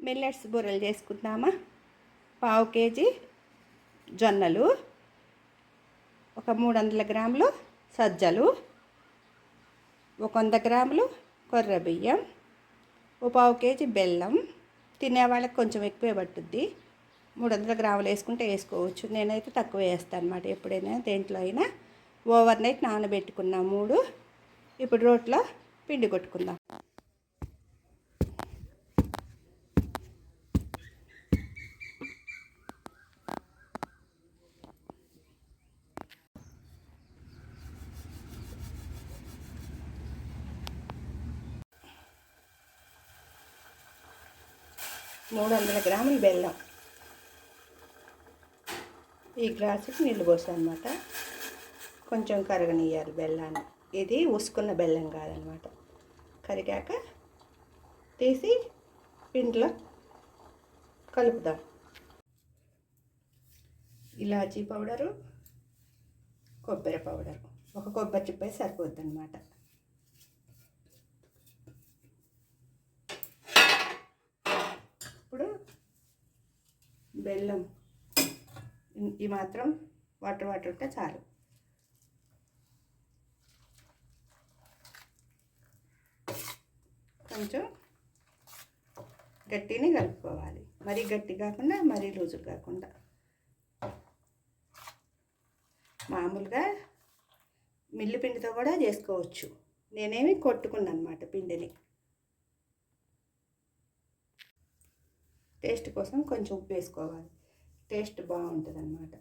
Millets బూరెలు చేసుకుందామా. పావు కేజీ జొన్నలు, ఒక 300 గ్రాములు సజ్జలు, ఒక 100 గ్రాములు కొర్ర బియ్యం, ఒక పావు కేజీ బెల్లం. తినేవాళ్ళకి కొంచెం ఎక్కువే పట్టుద్ది, 300 గ్రాములు వేసుకుంటే వేసుకోవచ్చు. నేనైతే తక్కువ వేస్తాను అనమాట. ఎప్పుడైనా దేంట్లో అయినా. ఓవర్ నైట్ నానబెట్టుకున్నా 3. ఇప్పుడు రోట్లో పిండి కొట్టుకుందాం. మూడు 300 గ్రాములు బెల్లం, ఈ గ్లాసుకి నీళ్ళు పోసాను అనమాట. కొంచెం కరగనియ్యాలి బెల్లాన్ని. ఇది ఉసుకున్న బెల్లం కాదనమాట. కరిగాక తీసి పిండిలో కలుపుదాం. ఇలాచీ పౌడరు, కొబ్బరి పౌడరు, ఒక కొబ్బరి చిప్ప సరిపోద్ది అనమాట. ఇప్పుడు బెల్లం ఈ మాత్రం వాటర్ ఉంటే చాలు. కొంచెం గట్టిని కలుపుకోవాలి. మరీ గట్టి కాకుండా మరీ లూజు కాకుండా. మామూలుగా మిల్లు పిండితో కూడా చేసుకోవచ్చు. నేనేమి కొట్టుకున్నాను అనమాట పిండిని. టేస్ట్ కోసం కొంచెం ఉప్పు వేసుకోవాలి. టేస్ట్ బాగుంటుంది అన్నమాట.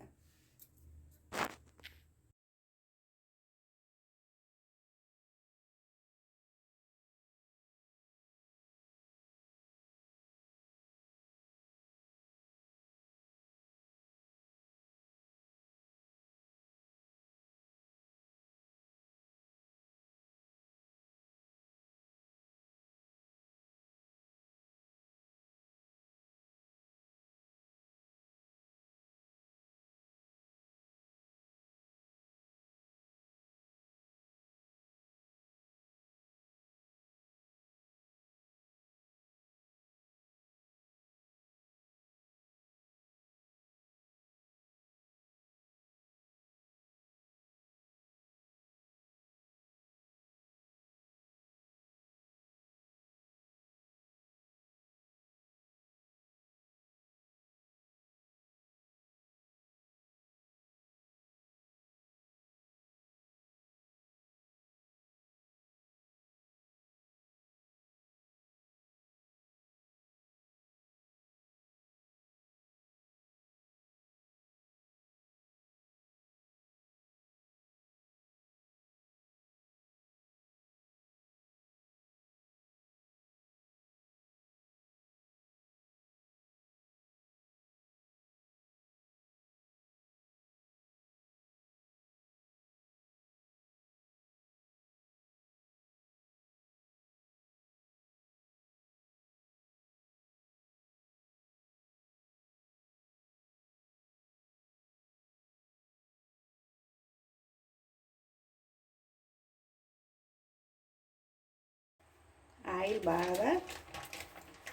ఆయిల్ బాగా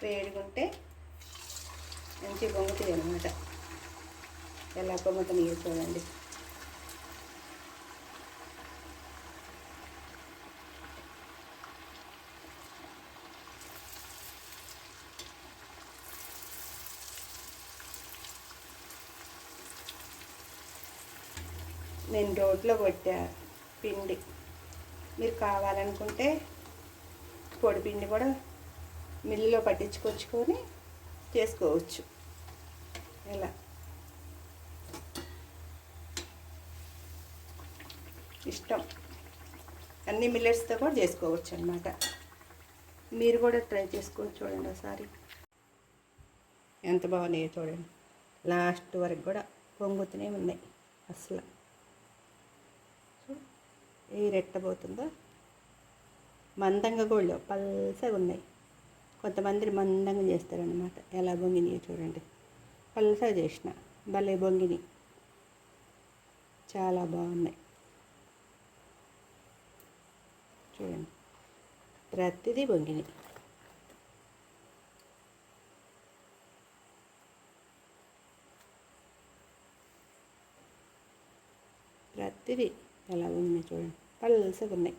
వేడిగుంటే మంచి పొంగుతుంది అనమాట. ఎలా పొంగుతుంది చూడండి. నేను రోట్లో కొట్టా పిండి. మీరు కావాలనుకుంటే పొడి పిండి కూడా మిల్లులో పట్టించుకొచ్చుకొని చేసుకోవచ్చు. ఇలా ఇష్టం. అన్ని మిల్లెట్స్తో కూడా చేసుకోవచ్చు అన్నమాట. మీరు కూడా ట్రై చేసుకోవచ్చు. చూడండి ఒకసారి ఎంత బాగున్నాయో చూడండి. లాస్ట్ వరకు కూడా పొంగుతూనే ఉన్నాయి. అసలు ఏ రెట్టబోతుందో. మందంగా కూడా పల్సగా ఉన్నాయి. కొంతమంది మందంగా చేస్తారనమాట. ఎలా బొంగినాయో చూడండి. పల్సగా చేసిన భలే బొంగిని, చాలా బాగున్నాయి. చూడండి ప్రతిదీ బొంగిని. ప్రతిదీ ఎలా ఉన్నాయి చూడండి, పల్సగా ఉన్నాయి.